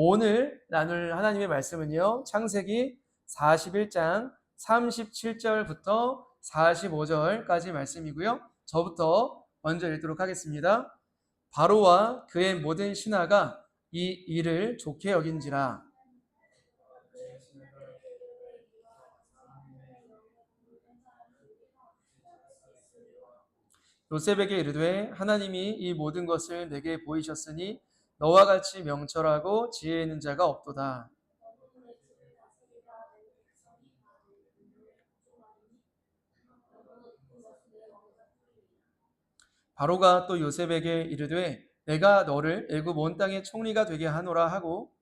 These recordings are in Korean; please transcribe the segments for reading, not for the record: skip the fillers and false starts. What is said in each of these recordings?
오늘 나눌 하나님의 말씀은요, 창세기 41장 37절부터 45절까지 말씀이고요. 저부터 먼저 읽도록 하겠습니다. 바로와 그의 모든 신하가 이 일을 좋게 여긴지라. 요셉에게 이르되 하나님이 이 모든 것을 내게 보이셨으니 너와 같이 명철하고 지혜 있는 자가 없도다. 바로가 또 요셉에게 이르되 내가 너를 애굽 온 땅의 총리가 되게 하노라 하고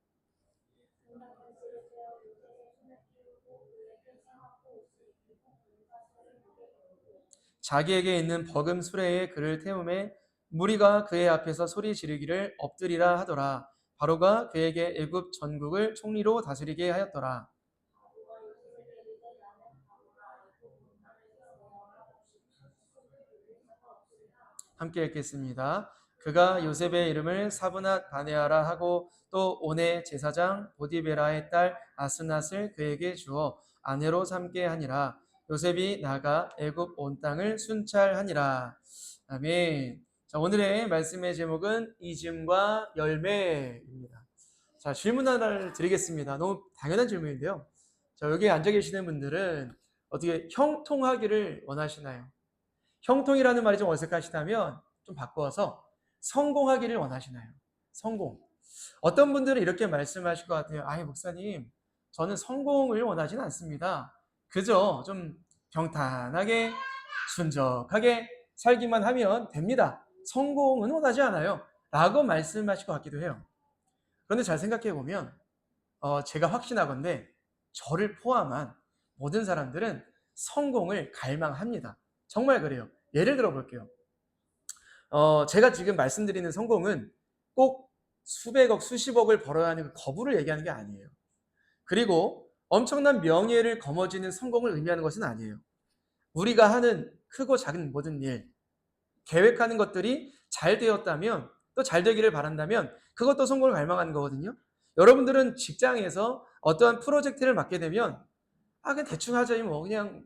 자기에게 있는 버금 수레에 그를 태우매 무리가 그의 앞에서 소리 지르기를 엎드리라 하더라. 바로가 그에게 애굽 전국을 총리로 다스리게 하였더라. 함께 읽겠습니다. 그가 요셉의 이름을 사브낫 바네아라 하고 또 온의 제사장 보디베라의 딸 아스낫을 그에게 주어 아내로 삼게 하니라. 요셉이 나가 애굽 온 땅을 순찰하니라. 아멘. 자, 오늘의 말씀의 제목은 이즘과 열매입니다. 자, 질문 하나를 드리겠습니다. 너무 당연한 질문인데요. 자, 여기 앉아 계시는 분들은 어떻게 형통하기를 원하시나요? 형통이라는 말이 좀 어색하시다면 좀 바꿔서 성공하기를 원하시나요? 성공. 어떤 분들은 이렇게 말씀하실 것 같아요. 아니, 목사님, 저는 성공을 원하지는 않습니다. 그저 좀 평탄하게, 순적하게 살기만 하면 됩니다. 성공은 원하지 않아요. 라고 말씀하실 것 같기도 해요. 그런데 잘 생각해 보면, 제가 확신하건대 저를 포함한 모든 사람들은 성공을 갈망합니다. 정말 그래요. 예를 들어 볼게요. 제가 지금 말씀드리는 성공은 꼭 수백억, 수십억을 벌어야 하는 그 거부를 얘기하는 게 아니에요. 그리고 엄청난 명예를 거머쥐는 성공을 의미하는 것은 아니에요. 우리가 하는 크고 작은 모든 일, 계획하는 것들이 잘 되었다면, 또 잘 되기를 바란다면 그것도 성공을 갈망하는 거거든요. 여러분들은 직장에서 어떠한 프로젝트를 맡게 되면 그냥 대충 하자, 그냥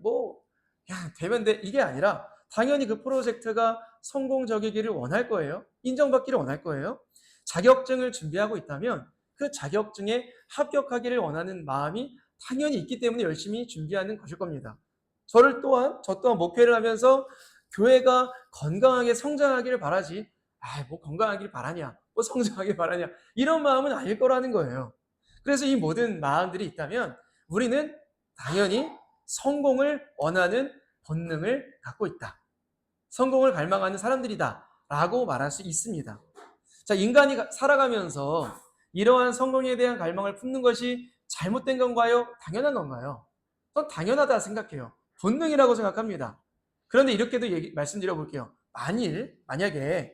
되면 돼, 이게 아니라 당연히 그 프로젝트가 성공적이기를 원할 거예요. 인정받기를 원할 거예요. 자격증을 준비하고 있다면 그 자격증에 합격하기를 원하는 마음이 당연히 있기 때문에 열심히 준비하는 것일 겁니다. 저 또한 목회를 하면서 교회가 건강하게 성장하기를 바라지, 뭐 건강하기를 바라냐, 뭐 성장하기를 바라냐, 이런 마음은 아닐 거라는 거예요. 그래서 이 모든 마음들이 있다면 우리는 당연히 성공을 원하는 본능을 갖고 있다. 성공을 갈망하는 사람들이다. 라고 말할 수 있습니다. 자, 인간이 살아가면서 이러한 성공에 대한 갈망을 품는 것이 잘못된 건가요? 당연한 건가요? 전 당연하다 생각해요. 본능이라고 생각합니다. 그런데 이렇게도 말씀드려 볼게요. 만약에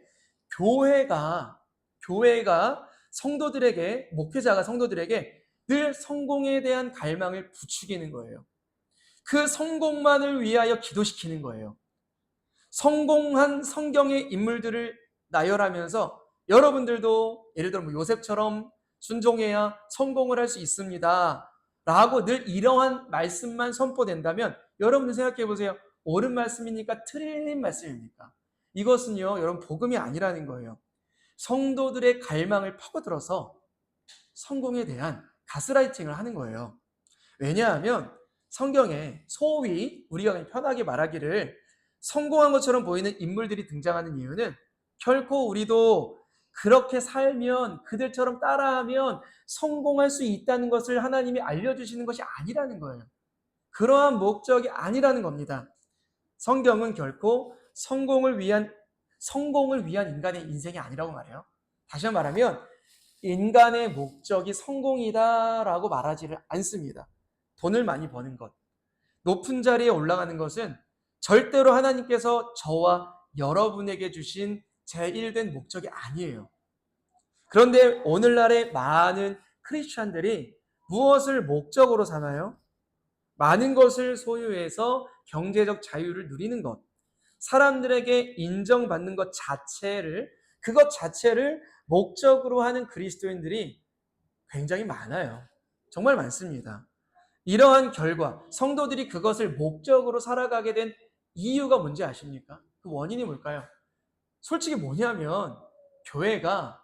교회가 목회자가 성도들에게 늘 성공에 대한 갈망을 부추기는 거예요. 그 성공만을 위하여 기도시키는 거예요. 성공한 성경의 인물들을 나열하면서 여러분들도 예를 들어 요셉처럼 순종해야 성공을 할 수 있습니다. 라고 늘 이러한 말씀만 선포된다면 여러분들 생각해 보세요. 옳은 말씀입니까? 틀린 말씀입니까? 이것은요, 여러분 복음이 아니라는 거예요. 성도들의 갈망을 파고들어서 성공에 대한 가스라이팅을 하는 거예요. 왜냐하면 성경에 소위 우리가 편하게 말하기를 성공한 것처럼 보이는 인물들이 등장하는 이유는 결코 우리도 그렇게 살면, 그들처럼 따라하면 성공할 수 있다는 것을 하나님이 알려주시는 것이 아니라는 거예요. 그러한 목적이 아니라는 겁니다. 성경은 결코 성공을 위한 인간의 인생이 아니라고 말해요. 다시 말하면 인간의 목적이 성공이다라고 말하지를 않습니다. 돈을 많이 버는 것, 높은 자리에 올라가는 것은 절대로 하나님께서 저와 여러분에게 주신 제1된 목적이 아니에요. 그런데 오늘날의 많은 크리스찬들이 무엇을 목적으로 삼아요? 많은 것을 소유해서 경제적 자유를 누리는 것, 사람들에게 인정받는 그것 자체를 목적으로 하는 그리스도인들이 굉장히 많아요. 정말 많습니다. 이러한 결과, 성도들이 그것을 목적으로 살아가게 된 이유가 뭔지 아십니까? 그 원인이 뭘까요? 솔직히 뭐냐면 교회가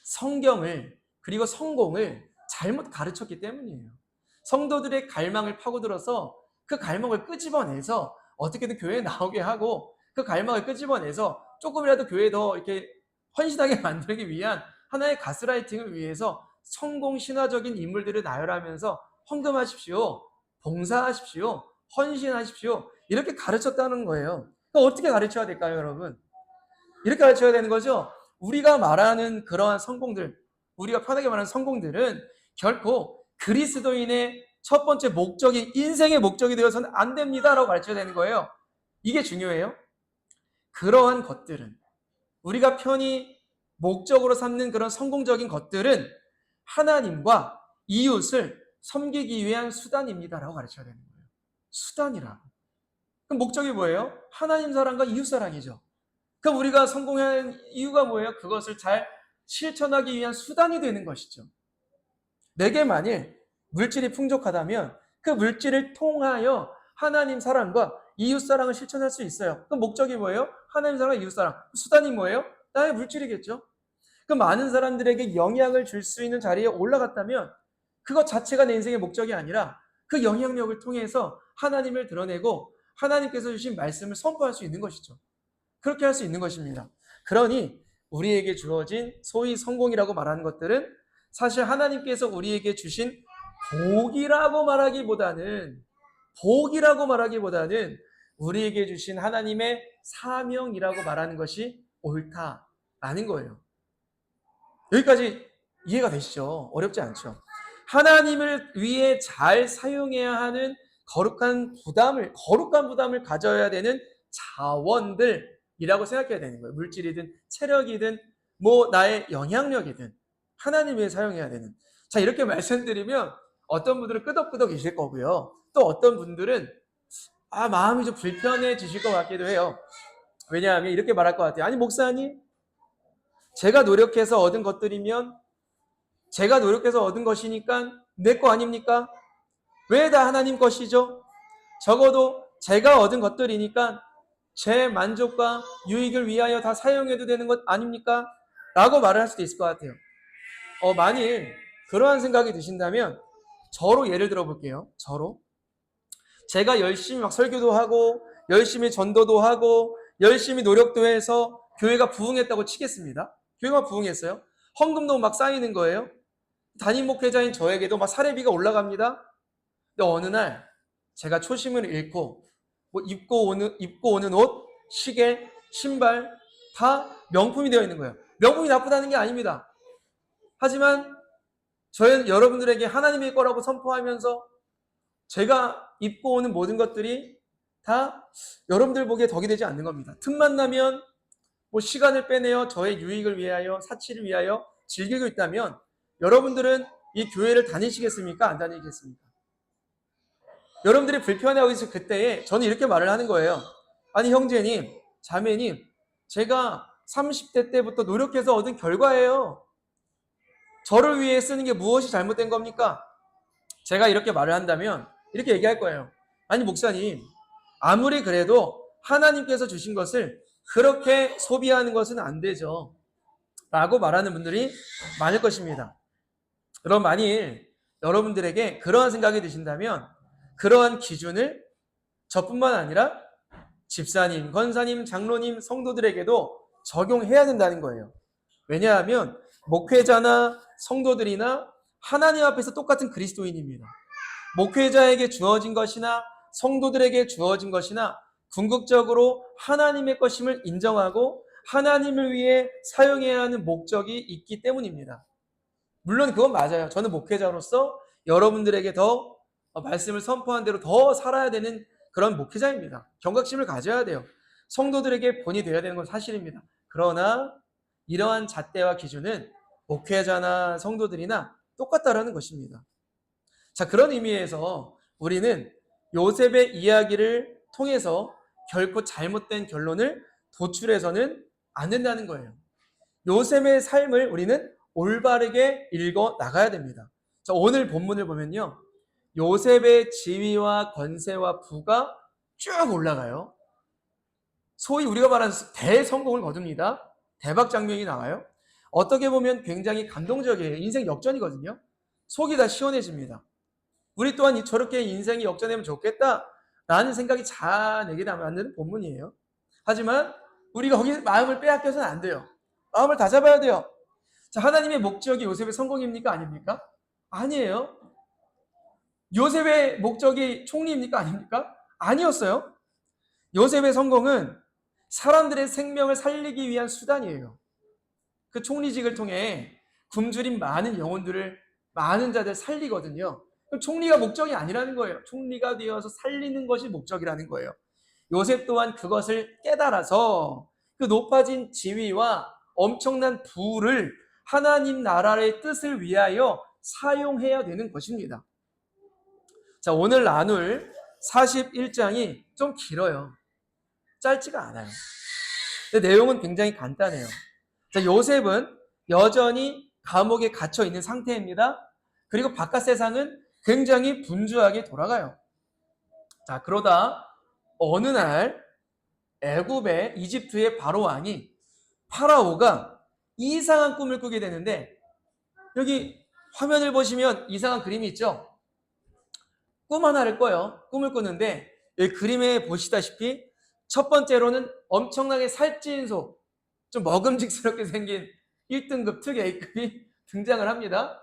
성경을 그리고 성공을 잘못 가르쳤기 때문이에요. 성도들의 갈망을 파고들어서 그 갈망을 끄집어내서 어떻게든 교회에 나오게 하고 그 갈망을 끄집어내서 조금이라도 교회에 더 이렇게 헌신하게 만들기 위한 하나의 가스라이팅을 위해서 성공 신화적인 인물들을 나열하면서 헌금하십시오, 봉사하십시오, 헌신하십시오 이렇게 가르쳤다는 거예요. 그럼 어떻게 가르쳐야 될까요, 여러분? 이렇게 가르쳐야 되는 거죠. 우리가 말하는 그러한 성공들, 우리가 편하게 말하는 성공들은 결코 그리스도인의 첫 번째 목적이 인생의 목적이 되어서는 안 됩니다라고 가르쳐야 되는 거예요. 이게 중요해요. 그러한 것들은 우리가 편히 목적으로 삼는 그런 성공적인 것들은 하나님과 이웃을 섬기기 위한 수단입니다라고 가르쳐야 되는 거예요. 수단이라고. 그럼 목적이 뭐예요? 하나님 사랑과 이웃 사랑이죠. 그럼 우리가 성공한 이유가 뭐예요? 그것을 잘 실천하기 위한 수단이 되는 것이죠. 내게 만일 물질이 풍족하다면 그 물질을 통하여 하나님 사랑과 이웃 사랑을 실천할 수 있어요. 그럼 목적이 뭐예요? 하나님 사랑, 이웃 사랑. 수단이 뭐예요? 나의 물질이겠죠. 그 많은 사람들에게 영향을 줄 수 있는 자리에 올라갔다면 그것 자체가 내 인생의 목적이 아니라 그 영향력을 통해서 하나님을 드러내고 하나님께서 주신 말씀을 선포할 수 있는 것이죠. 그렇게 할 수 있는 것입니다. 그러니 우리에게 주어진 소위 성공이라고 말하는 것들은 사실 하나님께서 우리에게 주신 복이라고 말하기보다는 우리에게 주신 하나님의 사명이라고 말하는 것이 옳다라는 거예요. 여기까지 이해가 되시죠? 어렵지 않죠? 하나님을 위해 잘 사용해야 하는 거룩한 부담을 가져야 되는 자원들이라고 생각해야 되는 거예요. 물질이든 체력이든 나의 영향력이든 하나님 위해 사용해야 되는. 자, 이렇게 말씀드리면 어떤 분들은 끄덕끄덕이실 거고요. 또 어떤 분들은 마음이 좀 불편해지실 것 같기도 해요. 왜냐하면 이렇게 말할 것 같아요. 아니 목사님, 제가 노력해서 얻은 것들이면 제가 노력해서 얻은 것이니까 내 거 아닙니까? 왜 다 하나님 것이죠? 적어도 제가 얻은 것들이니까 제 만족과 유익을 위하여 다 사용해도 되는 것 아닙니까? 라고 말을 할 수도 있을 것 같아요. 만일 그러한 생각이 드신다면 저로 예를 들어 볼게요. 제가 열심히 막 설교도 하고 열심히 전도도 하고 열심히 노력도 해서 교회가 부흥했다고 치겠습니다. 교회가 부흥했어요. 헌금도 막 쌓이는 거예요. 담임 목회자인 저에게도 막 사례비가 올라갑니다. 근데 어느 날 제가 초심을 잃고 입고 오는 옷, 시계, 신발 다 명품이 되어 있는 거예요. 명품이 나쁘다는 게 아닙니다. 하지만 저희는 여러분들에게 하나님의 거라고 선포하면서 제가 입고 오는 모든 것들이 다 여러분들 보기에 덕이 되지 않는 겁니다. 틈만 나면 시간을 빼내어 저의 유익을 위하여 사치를 위하여 즐기고 있다면 여러분들은 이 교회를 다니시겠습니까? 안 다니겠습니까? 여러분들이 불편해하고 있을 그때에 저는 이렇게 말을 하는 거예요. 아니 형제님, 자매님, 제가 30대 때부터 노력해서 얻은 결과예요. 저를 위해 쓰는 게 무엇이 잘못된 겁니까? 제가 이렇게 말을 한다면 이렇게 얘기할 거예요. 아니 목사님, 아무리 그래도 하나님께서 주신 것을 그렇게 소비하는 것은 안 되죠. 라고 말하는 분들이 많을 것입니다. 그럼 만일 여러분들에게 그러한 생각이 드신다면 그러한 기준을 저뿐만 아니라 집사님, 권사님, 장로님, 성도들에게도 적용해야 된다는 거예요. 왜냐하면 목회자나 성도들이나 하나님 앞에서 똑같은 그리스도인입니다. 목회자에게 주어진 것이나 성도들에게 주어진 것이나 궁극적으로 하나님의 것임을 인정하고 하나님을 위해 사용해야 하는 목적이 있기 때문입니다. 물론 그건 맞아요. 저는 목회자로서 여러분들에게 더 말씀을 선포한 대로 더 살아야 되는 그런 목회자입니다. 경각심을 가져야 돼요. 성도들에게 본이 되어야 되는 건 사실입니다. 그러나 이러한 잣대와 기준은 목회자나 성도들이나 똑같다라는 것입니다. 자, 그런 의미에서 우리는 요셉의 이야기를 통해서 결코 잘못된 결론을 도출해서는 안 된다는 거예요. 요셉의 삶을 우리는 올바르게 읽어 나가야 됩니다. 자, 오늘 본문을 보면요. 요셉의 지위와 권세와 부가 쭉 올라가요. 소위 우리가 말하는 대성공을 거둡니다. 대박 장면이 나와요. 어떻게 보면 굉장히 감동적이에요. 인생 역전이거든요. 속이 다 시원해집니다. 우리 또한 저렇게 인생이 역전되면 좋겠다 라는 생각이 자내게 남는 본문이에요. 하지만 우리가 거기서 마음을 빼앗겨서는 안 돼요. 마음을 다 잡아야 돼요. 자, 하나님의 목적이 요셉의 성공입니까? 아닙니까? 아니에요. 요셉의 목적이 총리입니까? 아닙니까? 아니었어요. 요셉의 성공은 사람들의 생명을 살리기 위한 수단이에요. 그 총리직을 통해 굶주린 많은 영혼들을, 많은 자들 살리거든요. 그럼 총리가 목적이 아니라는 거예요. 총리가 되어서 살리는 것이 목적이라는 거예요. 요셉 또한 그것을 깨달아서 그 높아진 지위와 엄청난 부를 하나님 나라의 뜻을 위하여 사용해야 되는 것입니다. 자, 오늘 나눌 41장이 좀 길어요. 짧지가 않아요. 근데 내용은 굉장히 간단해요. 자, 요셉은 여전히 감옥에 갇혀 있는 상태입니다. 그리고 바깥 세상은 굉장히 분주하게 돌아가요. 자, 그러다 어느 날 애굽의 이집트의 바로 왕이 파라오가 이상한 꿈을 꾸게 되는데, 여기 화면을 보시면 이상한 그림이 있죠? 꿈 하나를 꿔요. 꿈을 꾸는데 여기 그림에 보시다시피 첫 번째로는 엄청나게 살찐 소, 좀 먹음직스럽게 생긴 1등급 특 A급이 등장을 합니다.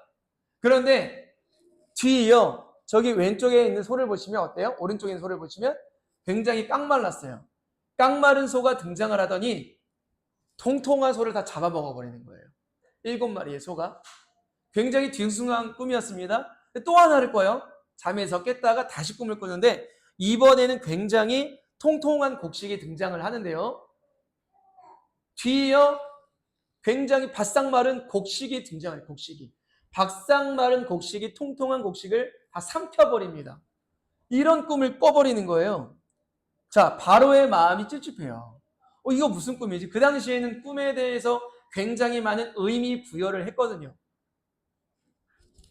그런데 뒤이어 저기 왼쪽에 있는 소를 보시면 어때요? 오른쪽에 있는 소를 보시면 굉장히 깡말랐어요. 깡마른 소가 등장을 하더니 통통한 소를 다 잡아먹어버리는 거예요. 7마리의 소가. 굉장히 뒤숭숭한 꿈이었습니다. 또 하나를 꿔요. 잠에서 깼다가 다시 꿈을 꾸는데 이번에는 굉장히 통통한 곡식이 등장을 하는데요. 뒤이어 굉장히 바싹 마른 곡식이 등장해요. 곡식이. 바싹 마른 곡식이 통통한 곡식을 다 삼켜버립니다. 이런 꿈을 꿔버리는 거예요. 자, 바로의 마음이 찝찝해요. 이거 무슨 꿈이지? 그 당시에는 꿈에 대해서 굉장히 많은 의미 부여를 했거든요.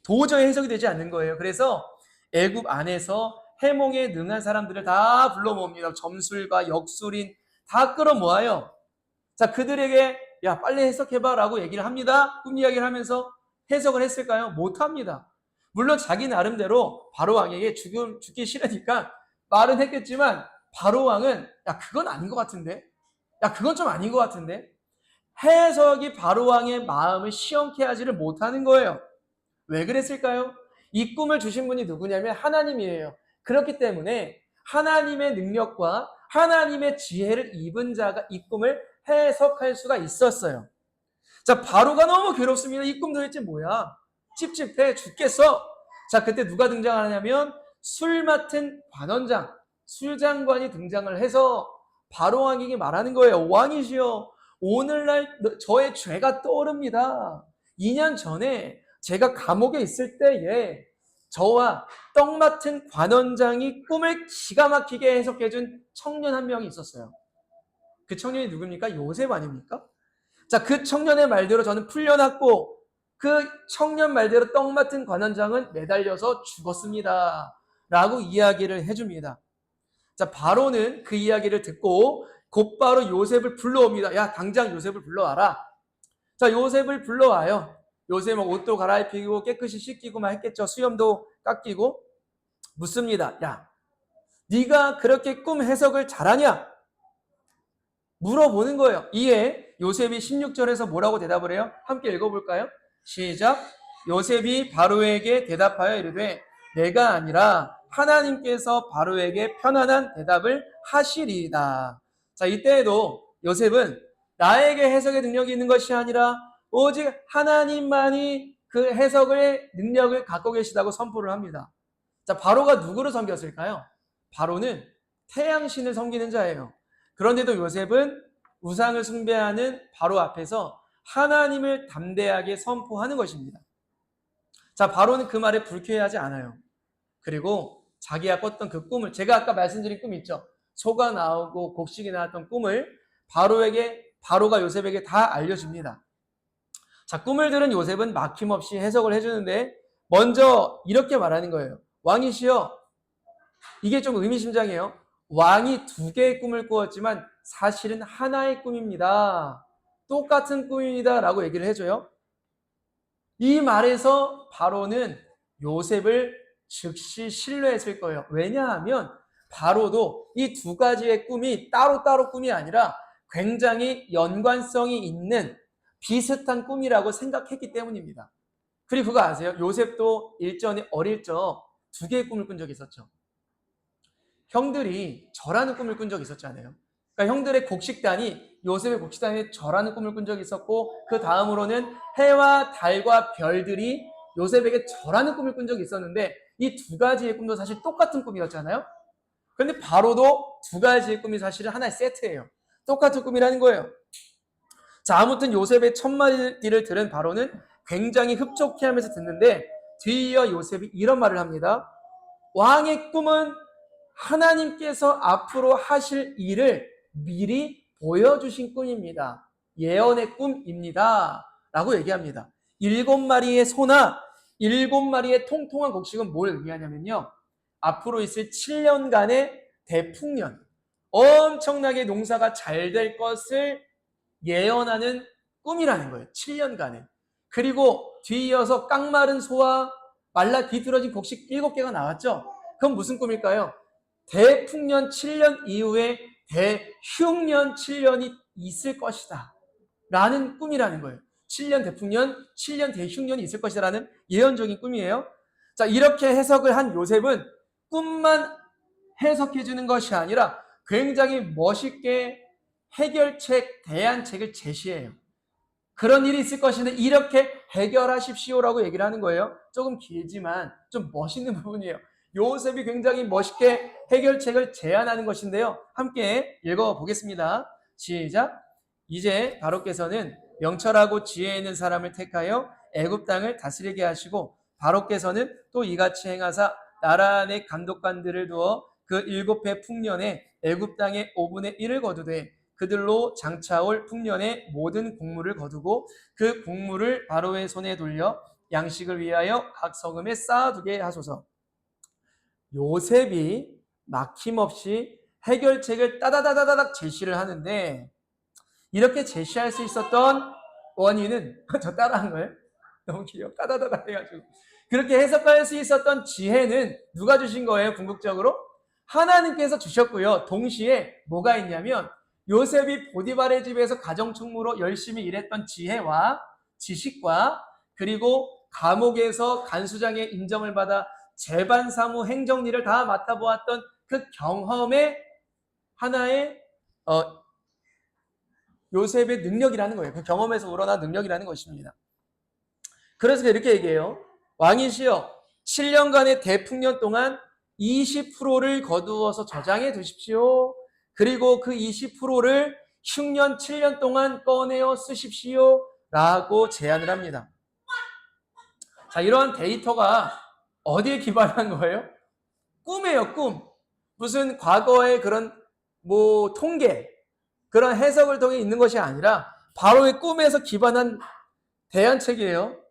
도저히 해석이 되지 않는 거예요. 그래서 애굽 안에서 해몽에 능한 사람들을 다 불러 모읍니다. 점술가, 역술인 다 끌어모아요. 자, 그들에게 야, 빨리 해석해봐 라고 얘기를 합니다. 꿈 이야기를 하면서 해석을 했을까요? 못합니다. 물론 자기 나름대로 바로왕에게 죽기 싫으니까 말은 했겠지만 바로왕은 야, 그건 아닌 것 같은데? 야, 그건 좀 아닌 것 같은데? 해석이 바로왕의 마음을 시원케 하지를 못하는 거예요. 왜 그랬을까요? 이 꿈을 주신 분이 누구냐면 하나님이에요. 그렇기 때문에 하나님의 능력과 하나님의 지혜를 입은 자가 이 꿈을 해석할 수가 있었어요. 자, 바로가 너무 괴롭습니다. 이 꿈 도대체 뭐야? 찝찝해 죽겠어. 자, 그때 누가 등장하냐면 술 맡은 관원장, 술장관이 등장을 해서 바로 왕에게 말하는 거예요. 왕이시여, 오늘날 저의 죄가 떠오릅니다. 2년 전에 제가 감옥에 있을 때에 저와 떡 맡은 관원장이 꿈을 기가 막히게 해석해준 청년 한 명이 있었어요. 그 청년이 누굽니까? 요셉 아닙니까? 자, 그 청년의 말대로 저는 풀려났고 그 청년 말대로 떡 맡은 관원장은 매달려서 죽었습니다. 라고 이야기를 해줍니다. 자, 바로는 그 이야기를 듣고 곧바로 요셉을 불러옵니다. 야, 당장 요셉을 불러와라. 자, 요셉을 불러와요. 요셉은 옷도 갈아입히고 깨끗이 씻기고만 했겠죠. 수염도 깎이고 묻습니다. 야, 네가 그렇게 꿈 해석을 잘하냐? 물어보는 거예요. 이에 요셉이 16절에서 뭐라고 대답을 해요? 함께 읽어볼까요? 시작. 요셉이 바로에게 대답하여 이르되 내가 아니라 하나님께서 바로에게 편안한 대답을 하시리이다. 자, 이때에도 요셉은 나에게 해석의 능력이 있는 것이 아니라 오직 하나님만이 그 해석의 능력을 갖고 계시다고 선포를 합니다. 자, 바로가 누구를 섬겼을까요? 바로는 태양신을 섬기는 자예요. 그런데도 요셉은 우상을 숭배하는 바로 앞에서 하나님을 담대하게 선포하는 것입니다. 자, 바로는 그 말에 불쾌해하지 않아요. 그리고 자기가 꿨던 그 꿈을, 제가 아까 말씀드린 꿈 있죠? 소가 나오고 곡식이 나왔던 꿈을 바로가 요셉에게 다 알려줍니다. 자, 꿈을 들은 요셉은 막힘없이 해석을 해주는데 먼저 이렇게 말하는 거예요. 왕이시여, 이게 좀 의미심장해요. 왕이 두 개의 꿈을 꾸었지만 사실은 하나의 꿈입니다. 똑같은 꿈입니다. 라고 얘기를 해줘요. 이 말에서 바로는 요셉을 즉시 신뢰했을 거예요. 왜냐하면 바로도 이 두 가지의 꿈이 따로따로 꿈이 아니라 굉장히 연관성이 있는 비슷한 꿈이라고 생각했기 때문입니다. 그리고 그거 아세요? 요셉도 일전에 어릴 적 두 개의 꿈을 꾼 적이 있었죠. 형들이 절하는 꿈을 꾼 적이 있었잖아요. 그러니까 형들의 곡식단이 요셉의 곡식단에 절하는 꿈을 꾼 적이 있었고 그 다음으로는 해와 달과 별들이 요셉에게 절하는 꿈을 꾼 적이 있었는데 이 두 가지의 꿈도 사실 똑같은 꿈이었잖아요. 그런데 바로도 두 가지의 꿈이 사실은 하나의 세트예요. 똑같은 꿈이라는 거예요. 자, 아무튼 요셉의 첫마디를 들은 바로는 굉장히 흡족해하면서 듣는데 뒤이어 요셉이 이런 말을 합니다. 왕의 꿈은 하나님께서 앞으로 하실 일을 미리 보여주신 꿈입니다. 예언의 꿈입니다. 라고 얘기합니다. 7마리의 소나 7마리의 통통한 곡식은 뭘 의미하냐면요. 앞으로 있을 7년간의 대풍년, 엄청나게 농사가 잘 될 것을 예언하는 꿈이라는 거예요. 7년간에. 그리고 뒤이어서 깡마른 소와 말라 비틀어진 곡식 7개가 나왔죠. 그건 무슨 꿈일까요? 대풍년 7년 이후에 대흉년 7년이 있을 것이다. 라는 꿈이라는 거예요. 7년 대풍년, 7년 대흉년이 있을 것이다. 라는 예언적인 꿈이에요. 자, 이렇게 해석을 한 요셉은 꿈만 해석해 주는 것이 아니라 굉장히 멋있게 해결책, 대안책을 제시해요. 그런 일이 있을 것인데 이렇게 해결하십시오라고 얘기를 하는 거예요. 조금 길지만 좀 멋있는 부분이에요. 요셉이 굉장히 멋있게 해결책을 제안하는 것인데요. 함께 읽어보겠습니다. 시작. 이제 바로께서는 명철하고 지혜 있는 사람을 택하여 애굽 땅을 다스리게 하시고 바로께서는 또 이같이 행하사 나라 내 감독관들을 두어 그 7해 풍년에 애굽 땅의 5분의 1을 거두되 그들로 장차올 풍년의 모든 곡물을 거두고 그 곡물을 바로의 손에 돌려 양식을 위하여 각 성읍에 쌓아두게 하소서. 요셉이 막힘없이 해결책을 따다다다닥 제시를 하는데 이렇게 제시할 수 있었던 원인은 저 따라한 거예요? 너무 귀여워. 따다다다 해가지고 그렇게 해석할 수 있었던 지혜는 누가 주신 거예요? 궁극적으로 하나님께서 주셨고요. 동시에 뭐가 있냐면 요셉이 보디발의 집에서 가정총무로 열심히 일했던 지혜와 지식과 그리고 감옥에서 간수장의 인정을 받아 재반사무 행정일을 다 맡아보았던 그 경험의 하나의 요셉의 능력이라는 거예요. 그 경험에서 우러난 능력이라는 것입니다. 그래서 이렇게 얘기해요. 왕이시여 7년간의 대풍년 동안 20%를 거두어서 저장해 두십시오. 그리고 그 20%를 흉년 7년 동안 꺼내어 쓰십시오. 라고 제안을 합니다. 자, 이러한 데이터가 어디에 기반한 거예요? 꿈이에요, 꿈. 무슨 과거의 그런 통계, 그런 해석을 통해 있는 것이 아니라 바로의 꿈에서 기반한 대안책이에요.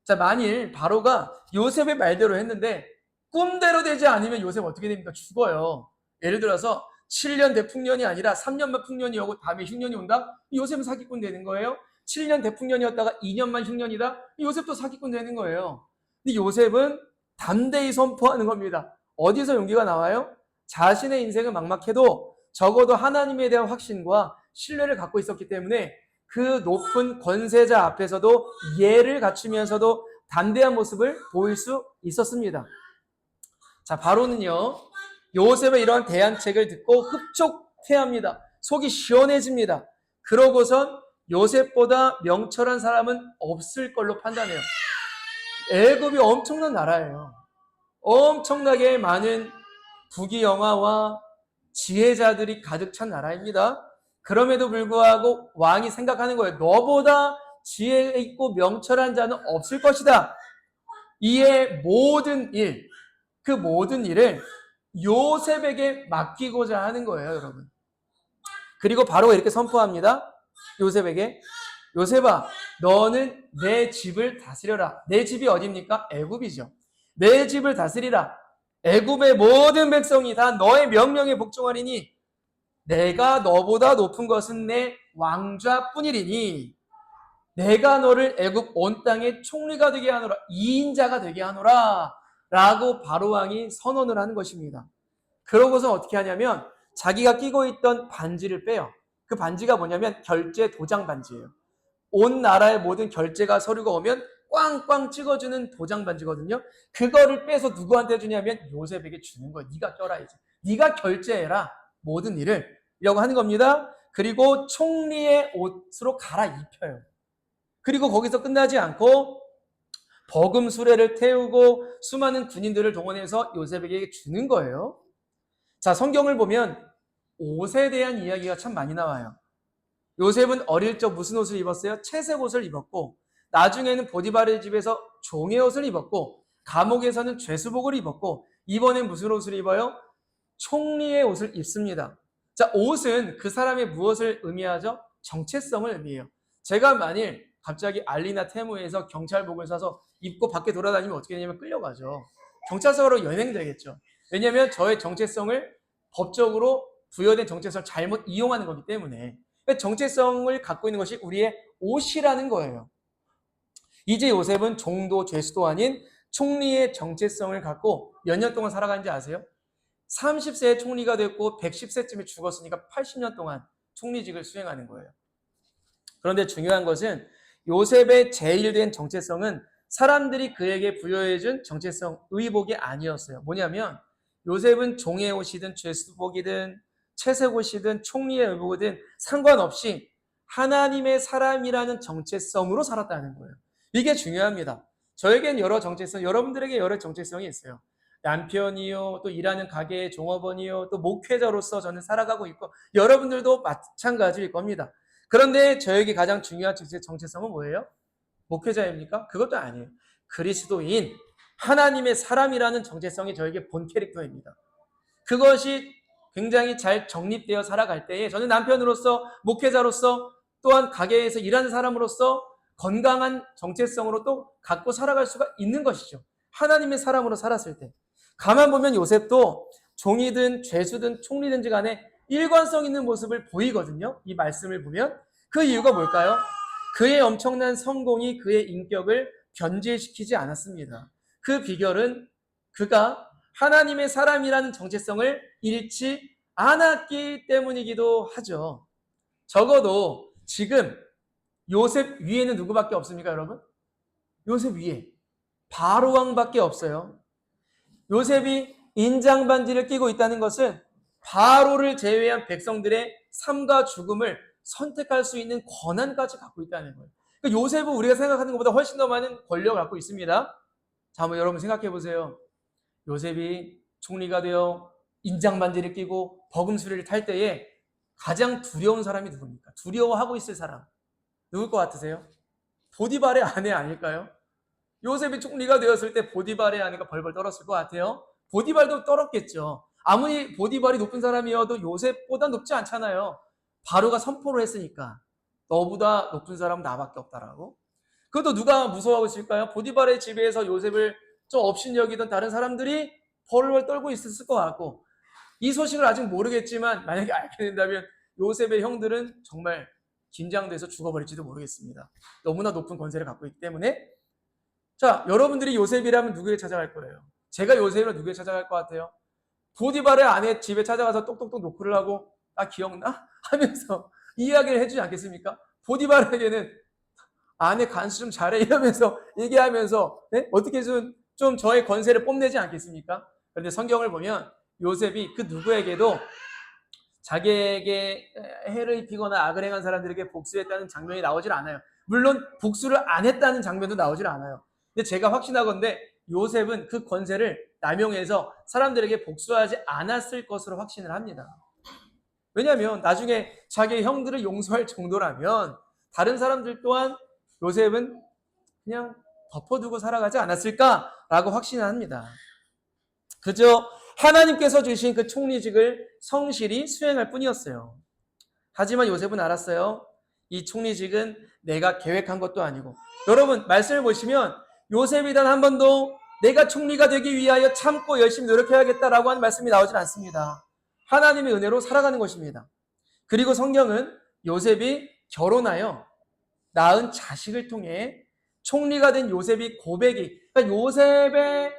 자, 만일 바로가 요셉의 말대로 했는데 꿈대로 되지 않으면 요셉 어떻게 됩니까? 죽어요. 예를 들어서 7년 대풍년이 아니라 3년만 풍년이 오고 다음에 흉년이 온다? 요셉은 사기꾼 되는 거예요. 7년 대풍년이었다가 2년만 흉년이다? 요셉도 사기꾼 되는 거예요. 근데 요셉은 담대히 선포하는 겁니다. 어디서 용기가 나와요? 자신의 인생은 막막해도 적어도 하나님에 대한 확신과 신뢰를 갖고 있었기 때문에 그 높은 권세자 앞에서도 예를 갖추면서도 담대한 모습을 보일 수 있었습니다. 자, 바로는요, 요셉의 이러한 대안책을 듣고 흡족해합니다. 속이 시원해집니다. 그러고선 요셉보다 명철한 사람은 없을 걸로 판단해요. 애굽이 엄청난 나라예요. 엄청나게 많은 부귀영화와 지혜자들이 가득 찬 나라입니다. 그럼에도 불구하고 왕이 생각하는 거예요. 너보다 지혜 있고 명철한 자는 없을 것이다. 이에 모든 일, 그 모든 일을 요셉에게 맡기고자 하는 거예요, 여러분. 그리고 바로 이렇게 선포합니다. 요셉에게 요셉아, 너는 내 집을 다스려라. 내 집이 어디입니까? 애굽이죠. 내 집을 다스리라. 애굽의 모든 백성이 다 너의 명령에 복종하리니 내가 너보다 높은 것은 내 왕좌뿐이리니 내가 너를 애굽 온 땅의 총리가 되게 하노라. 2인자가 되게 하노라. 라고 바로왕이 선언을 하는 것입니다. 그러고서 어떻게 하냐면 자기가 끼고 있던 반지를 빼요. 그 반지가 뭐냐면 결제 도장 반지예요. 온 나라의 모든 결제가 서류가 오면 꽝꽝 찍어주는 도장 반지거든요. 그거를 빼서 누구한테 주냐면 요셉에게 주는 거예요. 네가 껴라 이제. 네가 결제해라. 모든 일을. 이라고 하는 겁니다. 그리고 총리의 옷으로 갈아입혀요. 그리고 거기서 끝나지 않고 버금 수레를 태우고 수많은 군인들을 동원해서 요셉에게 주는 거예요. 자, 성경을 보면 옷에 대한 이야기가 참 많이 나와요. 요셉은 어릴 적 무슨 옷을 입었어요? 채색 옷을 입었고 나중에는 보디바르의 집에서 종의 옷을 입었고 감옥에서는 죄수복을 입었고 이번엔 무슨 옷을 입어요? 총리의 옷을 입습니다. 자, 옷은 그 사람의 무엇을 의미하죠? 정체성을 의미해요. 제가 만일 갑자기 알리나 테무에서 경찰복을 사서 입고 밖에 돌아다니면 어떻게 되냐면 끌려가죠. 경찰서로 연행되겠죠. 왜냐하면 저의 정체성을 법적으로 부여된 정체성을 잘못 이용하는 거기 때문에 정체성을 갖고 있는 것이 우리의 옷이라는 거예요. 이제 요셉은 종도 죄수도 아닌 총리의 정체성을 갖고 몇 년 동안 살아간지 아세요? 30세에 총리가 됐고 110세쯤에 죽었으니까 80년 동안 총리직을 수행하는 거예요. 그런데 중요한 것은 요셉의 제일된 정체성은 사람들이 그에게 부여해준 정체성, 의복이 아니었어요. 뭐냐면 요셉은 종의 옷이든 죄수복이든 채색 옷이든 총리의 의복이든 상관없이 하나님의 사람이라는 정체성으로 살았다는 거예요. 이게 중요합니다. 저에겐 여러 정체성, 여러분들에게 여러 정체성이 있어요. 남편이요, 또 일하는 가게의 종업원이요, 또 목회자로서 저는 살아가고 있고 여러분들도 마찬가지일 겁니다. 그런데 저에게 가장 중요한 정체성은 뭐예요? 목회자입니까? 그것도 아니에요. 그리스도인, 하나님의 사람이라는 정체성이 저에게 본 캐릭터입니다. 그것이 굉장히 잘 정립되어 살아갈 때에 저는 남편으로서, 목회자로서, 또한 가게에서 일하는 사람으로서 건강한 정체성으로 또 갖고 살아갈 수가 있는 것이죠. 하나님의 사람으로 살았을 때. 가만 보면 요셉도 종이든 죄수든 총리든지 간에 일관성 있는 모습을 보이거든요. 이 말씀을 보면. 그 이유가 뭘까요? 그의 엄청난 성공이 그의 인격을 변질시키지 않았습니다. 그 비결은 그가 하나님의 사람이라는 정체성을 잃지 않았기 때문이기도 하죠. 적어도 지금 요셉 위에는 누구밖에 없습니까, 여러분? 요셉 위에 바로왕밖에 없어요. 요셉이 인장반지를 끼고 있다는 것은 바로를 제외한 백성들의 삶과 죽음을 선택할 수 있는 권한까지 갖고 있다는 거예요. 그러니까 요셉은 우리가 생각하는 것보다 훨씬 더 많은 권력을 갖고 있습니다. 자, 한번 여러분 생각해 보세요. 요셉이 총리가 되어 인장반지를 끼고 버금수레를 탈 때에 가장 두려운 사람이 누굽니까? 두려워하고 있을 사람. 누굴 것 같으세요? 보디발의 아내 아닐까요? 요셉이 총리가 되었을 때 보디발의 아내가 벌벌 떨었을 것 같아요. 보디발도 떨었겠죠. 아무리 보디발이 높은 사람이어도 요셉보다 높지 않잖아요. 바로가 선포를 했으니까. 너보다 높은 사람은 나밖에 없다라고. 그것도 누가 무서워하고 있을까요? 보디발의 집에서 요셉을 좀 업신여기던 다른 사람들이 벌벌 떨고 있었을 것 같고, 이 소식을 아직 모르겠지만 만약에 알게 된다면 요셉의 형들은 정말 긴장돼서 죽어버릴지도 모르겠습니다. 너무나 높은 권세를 갖고 있기 때문에. 자, 여러분들이 요셉이라면 누구에 찾아갈 거예요? 제가 요셉이라면 누구에 찾아갈 것 같아요? 보디발의 아내 집에 찾아가서 똑똑똑 노크를 하고 나 기억나? 하면서 이야기를 해주지 않겠습니까? 보디발에게는 아내 간수 좀 잘해 이러면서 얘기하면서 네? 어떻게 좀 저의 권세를 뽐내지 않겠습니까? 그런데 성경을 보면 요셉이 그 누구에게도 자기에게 해를 입히거나 악을 행한 사람들에게 복수했다는 장면이 나오질 않아요. 물론 복수를 안 했다는 장면도 나오질 않아요. 근데 제가 확신하건대 요셉은 그 권세를 남용해서 사람들에게 복수하지 않았을 것으로 확신을 합니다. 왜냐하면 나중에 자기의 형들을 용서할 정도라면 다른 사람들 또한 요셉은 그냥 덮어두고 살아가지 않았을까라고 확신을 합니다. 그저 하나님께서 주신 그 총리직을 성실히 수행할 뿐이었어요. 하지만 요셉은 알았어요. 이 총리직은 내가 계획한 것도 아니고. 여러분 말씀을 보시면 요셉이 단 한 번도 내가 총리가 되기 위하여 참고 열심히 노력해야겠다라고 하는 말씀이 나오질 않습니다. 하나님의 은혜로 살아가는 것입니다. 그리고 성경은 요셉이 결혼하여 낳은 자식을 통해 총리가 된 요셉이 그러니까 요셉의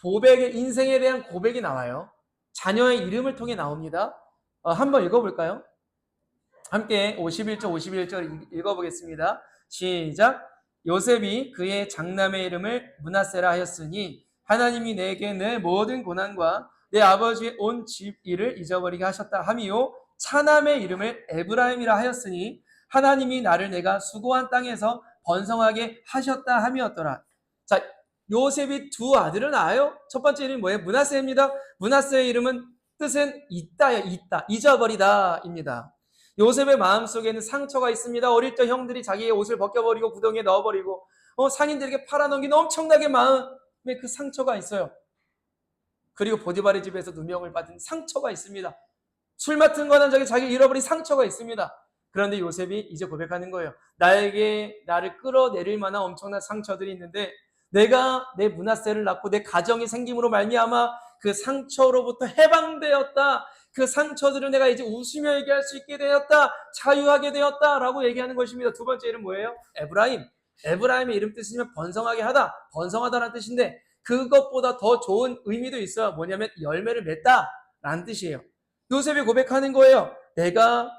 고백의 인생에 대한 고백이 나와요. 자녀의 이름을 통해 나옵니다. 한번 읽어볼까요? 함께 51절 51절 읽어보겠습니다. 시작. 요셉이 그의 장남의 이름을 므낫세라 하였으니 하나님이 내게 내 모든 고난과 내 아버지의 온 집 일을 잊어버리게 하셨다 하미요, 차남의 이름을 에브라임이라 하였으니 하나님이 나를 내가 수고한 땅에서 번성하게 하셨다 함이었더라. 자, 요셉이 두 아들을 낳아요. 첫 번째 이름이 뭐예요? 므낫세입니다. 므낫세의 이름은 뜻은 있다요. 있다, 잊어버리다입니다. 요셉의 마음속에는 상처가 있습니다. 어릴 때 형들이 자기의 옷을 벗겨버리고 구덩이에 넣어버리고 상인들에게 팔아넘긴 엄청나게 마음에 그 상처가 있어요. 그리고 보디발의 집에서 누명을 받은 상처가 있습니다. 술 맡은 거는 자기 잃어버린 상처가 있습니다. 그런데 요셉이 이제 고백하는 거예요. 나를 끌어내릴 만한 엄청난 상처들이 있는데 내가 내 므낫세를 낳고 내 가정이 생김으로 말미암아 그 상처로부터 해방되었다. 그 상처들을 내가 이제 웃으며 얘기할 수 있게 되었다. 자유하게 되었다라고 얘기하는 것입니다. 두 번째 이름 뭐예요? 에브라임. 에브라임의 이름 뜻이면 번성하게 하다. 번성하다라는 뜻인데 그것보다 더 좋은 의미도 있어요. 뭐냐면 열매를 맺다라는 뜻이에요. 요셉이 고백하는 거예요. 내가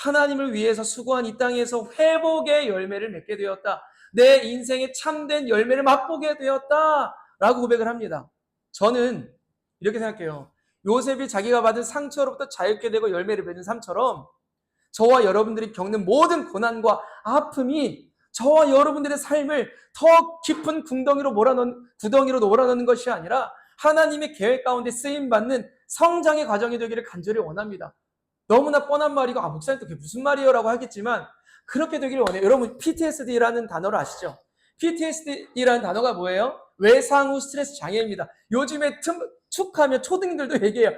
하나님을 위해서 수고한 이 땅에서 회복의 열매를 맺게 되었다. 내 인생의 참된 열매를 맛보게 되었다라고 고백을 합니다. 저는 이렇게 생각해요. 요셉이 자기가 받은 상처로부터 자유케 되고 열매를 맺는 삶처럼 저와 여러분들이 겪는 모든 고난과 아픔이 저와 여러분들의 삶을 더 깊은 구덩이로 몰아넣는 것이 아니라 하나님의 계획 가운데 쓰임받는 성장의 과정이 되기를 간절히 원합니다. 너무나 뻔한 말이고 목사님 또 그게 무슨 말이에요? 라고 하겠지만 그렇게 되기를 원해요. 여러분 PTSD라는 단어를 아시죠? PTSD라는 단어가 뭐예요? 외상 후 스트레스 장애입니다. 요즘에 툭하면 초등들도 얘기해요.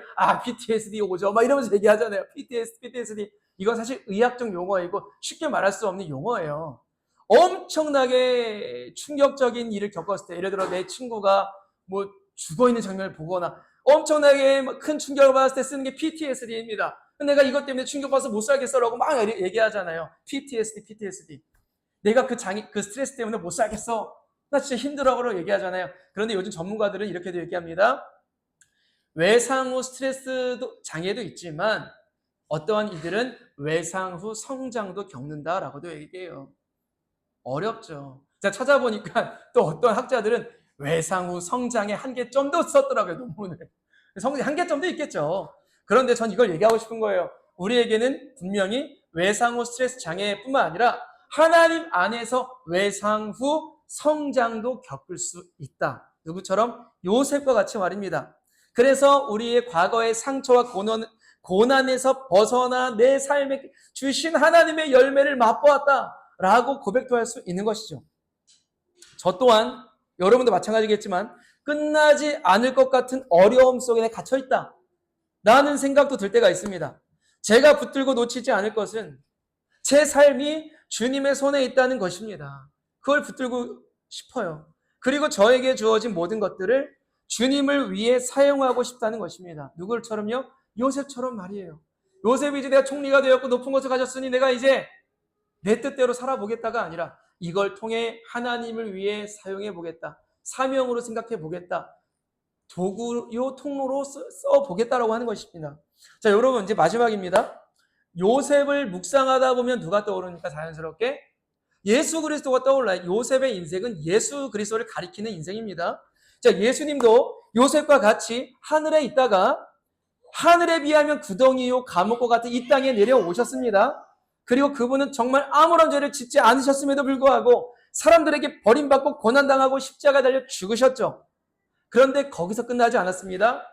PTSD 오죠. 막 이러면서 얘기하잖아요. PTSD. 이건 사실 의학적 용어이고 쉽게 말할 수 없는 용어예요. 엄청나게 충격적인 일을 겪었을 때, 예를 들어 내 친구가 뭐 죽어있는 장면을 보거나 엄청나게 큰 충격을 받았을 때 쓰는 게 PTSD입니다. 내가 이것 때문에 충격받아서 못 살겠어라고 막 얘기하잖아요. PTSD. 내가 그 스트레스 때문에 못 살겠어. 나 진짜 힘들어라고 얘기하잖아요. 그런데 요즘 전문가들은 이렇게도 얘기합니다. 외상 후 스트레스 장애도 있지만 어떠한 이들은 외상 후 성장도 겪는다라고도 얘기해요. 어렵죠. 제가 찾아보니까 또 어떤 학자들은 외상 후 성장의 한계점도 썼더라고요, 논문을. 성장 한계점도 있겠죠. 그런데 전 이걸 얘기하고 싶은 거예요. 우리에게는 분명히 외상 후 스트레스 장애뿐만 아니라 하나님 안에서 외상 후 성장도 겪을 수 있다. 누구처럼? 요셉과 같이 말입니다. 그래서 우리의 과거의 상처와 고난에서 벗어나 내 삶에 주신 하나님의 열매를 맛보았다라고 고백도 할 수 있는 것이죠. 저 또한 여러분도 마찬가지겠지만 끝나지 않을 것 같은 어려움 속에 갇혀있다 라는 생각도 들 때가 있습니다. 제가 붙들고 놓치지 않을 것은 제 삶이 주님의 손에 있다는 것입니다. 그걸 붙들고 싶어요. 그리고 저에게 주어진 모든 것들을 주님을 위해 사용하고 싶다는 것입니다. 누구처럼요? 요셉처럼 말이에요. 요셉이 이제 내가 총리가 되었고 높은 곳을 가졌으니 내가 이제 내 뜻대로 살아보겠다가 아니라 이걸 통해 하나님을 위해 사용해 보겠다. 사명으로 생각해 보겠다. 도구요 통로로 써보겠다라고 하는 것입니다. 자, 여러분 이제 마지막입니다. 요셉을 묵상하다 보면 누가 떠오르니까 자연스럽게 예수 그리스도가 떠올라요. 요셉의 인생은 예수 그리스도를 가리키는 인생입니다. 자, 예수님도 요셉과 같이 하늘에 있다가 하늘에 비하면 구덩이요 감옥과 같은 이 땅에 내려오셨습니다. 그리고 그분은 정말 아무런 죄를 짓지 않으셨음에도 불구하고 사람들에게 버림받고 고난당하고 십자가 달려 죽으셨죠. 그런데 거기서 끝나지 않았습니다.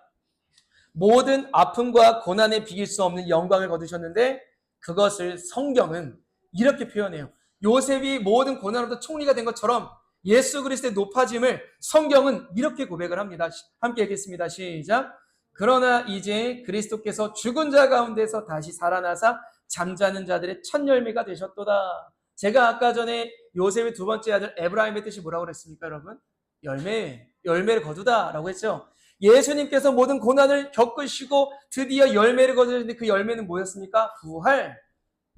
모든 아픔과 고난에 비길 수 없는 영광을 거두셨는데 그것을 성경은 이렇게 표현해요. 요셉이 모든 고난으로부터 총리가 된 것처럼 예수 그리스도의 높아짐을 성경은 이렇게 고백을 합니다. 함께 읽겠습니다. 시작. 그러나 이제 그리스도께서 죽은 자 가운데서 다시 살아나사 잠자는 자들의 첫 열매가 되셨도다. 제가 아까 전에 요셉의 두 번째 아들 에브라임의 뜻이 뭐라고 그랬습니까, 여러분? 열매를 거두다라고 했죠. 예수님께서 모든 고난을 겪으시고 드디어 열매를 거두셨는데 그 열매는 뭐였습니까?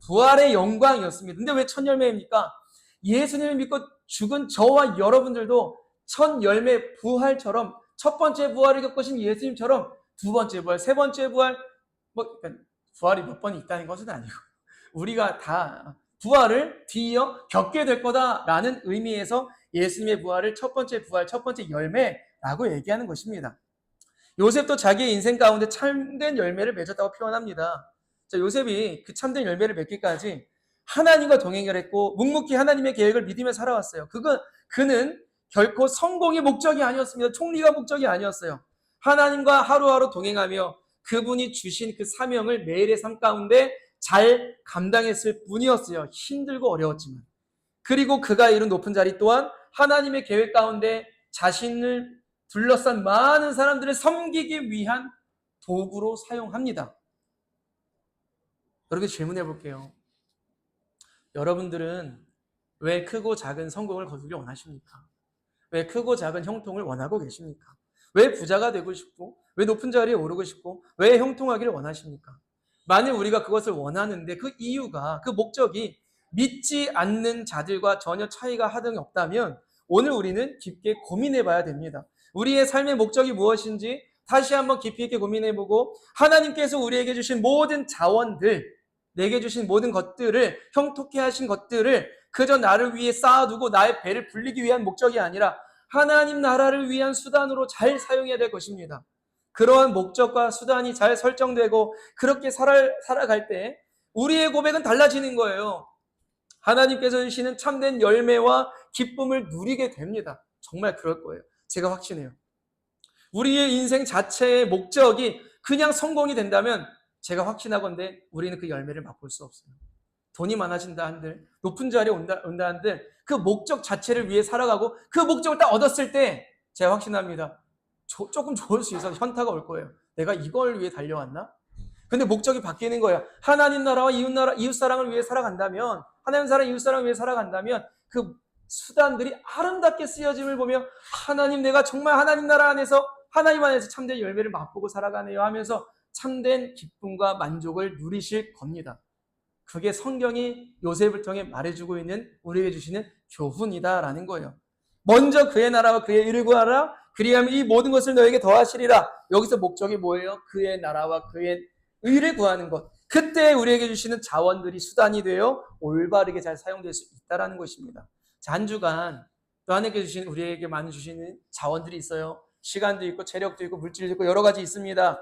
부활의 영광이었습니다. 근데 왜 첫 열매입니까? 예수님을 믿고 죽은 저와 여러분들도 첫 열매 부활처럼 첫 번째 부활을 겪으신 예수님처럼 두 번째 부활, 세 번째 부활, 그러니까 부활이 몇 번이 있다는 것은 아니고 우리가 다 부활을 뒤이어 겪게 될 거다라는 의미에서 예수님의 부활을 첫 번째 부활, 첫 번째 열매라고 얘기하는 것입니다. 요셉도 자기의 인생 가운데 참된 열매를 맺었다고 표현합니다. 자, 요셉이 그 참된 열매를 맺기까지 하나님과 동행을 했고 묵묵히 하나님의 계획을 믿으며 살아왔어요. 그는 결코 성공이 목적이 아니었습니다. 총리가 목적이 아니었어요. 하나님과 하루하루 동행하며 그분이 주신 그 사명을 매일의 삶 가운데 잘 감당했을 뿐이었어요. 힘들고 어려웠지만. 그리고 그가 이룬 높은 자리 또한 하나님의 계획 가운데 자신을 둘러싼 많은 사람들을 섬기기 위한 도구로 사용합니다. 여러분 질문해 볼게요. 여러분들은 왜 크고 작은 성공을 거두길 원하십니까? 왜 크고 작은 형통을 원하고 계십니까? 왜 부자가 되고 싶고, 왜 높은 자리에 오르고 싶고, 왜 형통하기를 원하십니까? 만일 우리가 그것을 원하는데 그 이유가, 그 목적이 믿지 않는 자들과 전혀 차이가 하등이 없다면 오늘 우리는 깊게 고민해 봐야 됩니다. 우리의 삶의 목적이 무엇인지 다시 한번 깊이 있게 고민해 보고 하나님께서 우리에게 주신 모든 자원들, 내게 주신 모든 것들을, 형통케 하신 것들을 그저 나를 위해 쌓아두고 나의 배를 불리기 위한 목적이 아니라 하나님 나라를 위한 수단으로 잘 사용해야 될 것입니다. 그러한 목적과 수단이 잘 설정되고 그렇게 살아갈 때 우리의 고백은 달라지는 거예요. 하나님께서 주시는 참된 열매와 기쁨을 누리게 됩니다. 정말 그럴 거예요. 제가 확신해요. 우리의 인생 자체의 목적이 그냥 성공이 된다면 제가 확신하건대 우리는 그 열매를 맛볼 수 없어요. 돈이 많아진다 한들, 높은 자리에 온다 한들 그 목적 자체를 위해 살아가고 그 목적을 딱 얻었을 때 제가 확신합니다. 조금 좋을 수 있어서 현타가 올 거예요. 내가 이걸 위해 달려왔나? 근데 목적이 바뀌는 거예요. 하나님 나라와 이웃사랑을 위해 살아간다면, 하나님 사랑, 이웃사랑을 위해 살아간다면 그 수단들이 아름답게 쓰여짐을 보며 하나님, 내가 정말 하나님 나라 안에서, 하나님 안에서 참된 열매를 맛보고 살아가네요 하면서 참된 기쁨과 만족을 누리실 겁니다. 그게 성경이 요셉을 통해 말해주고 있는, 우리에게 주시는 교훈이다라는 거예요. 먼저 그의 나라와 그의 의를 구하라. 그리하면 이 모든 것을 너에게 더하시리라. 여기서 목적이 뭐예요? 그의 나라와 그의 의를 구하는 것. 그때 우리에게 주시는 자원들이 수단이 되어 올바르게 잘 사용될 수 있다는 것입니다. 자, 한 주간 또 하나님께 주신, 우리에게 많이 주시는 자원들이 있어요. 시간도 있고 체력도 있고 물질도 있고 여러 가지 있습니다.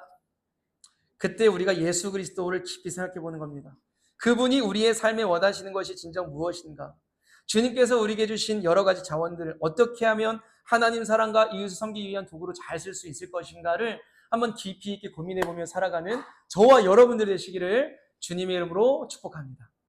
그때 우리가 예수 그리스도를 깊이 생각해 보는 겁니다. 그분이 우리의 삶에 원하시는 것이 진정 무엇인가? 주님께서 우리에게 주신 여러 가지 자원들을 어떻게 하면 하나님 사랑과 이웃을 섬기기 위한 도구로 잘 쓸 수 있을 것인가를 한번 깊이 있게 고민해 보며 살아가는 저와 여러분들 되시기를 주님의 이름으로 축복합니다.